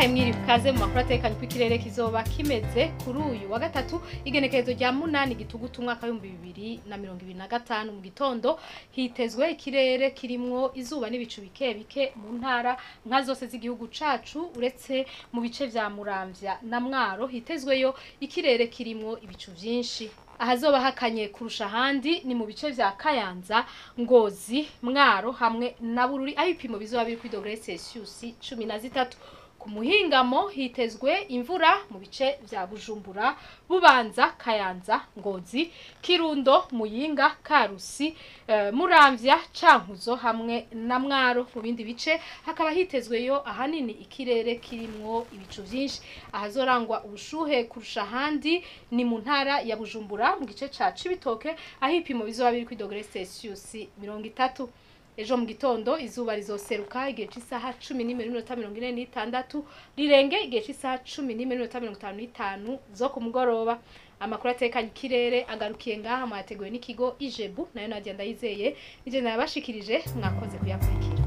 ndabahaye mwirikaze mu makuru atekanye ku ikirere kizoba kimeze kuri uyu wa gatatu igenekerezo rya 8 gitugutu umwaka wa 2025 mu gitondo hitezwe ikirere kirimwo izuba n'ibicu bike bike mu ntara nka zose z'igihugu cacu uretse mu bice vya Muramvya na Mwaro hitezweyo ikirere kirimwo ibicu vyinshi. Ahazoba hakanye kurusha handi ni mu bice vya Kayanza, Ngozi, Mwaro hamwe na Bururi aho ipimo bizoba biri ku dogere Celsius 13. Ku muhingamo hitezwe imvura mu bice vya Bujumbura, Bubanza, Kayanza, Ngozi, Kirundo, Muyinga, Karusi, Muramvya, Cankuzo hamwe na Mwaro. Mu bindi bice hakaba hitezweyo ahanini ikirere kirimwo ibicu vyinshi. Ahazorangwa ubushuhe kurusha handi ni mu ntara ya Bujumbura mu gice ca Cibitoke aho ipimo bizoba biri ku dogere Celsius 30. Ejo mu gitondo izuba rizoseruka igihe cy'isaha 10:46 rirenge igihe cy'isaha 10:55 zo ku mugoroba. Amakuru atekanye ikirere agarukiye ngaha mwateguwe n'ikigo Ijebu nayo nagenda yizeye nije nabashikirije mwakoze kuyakurikira.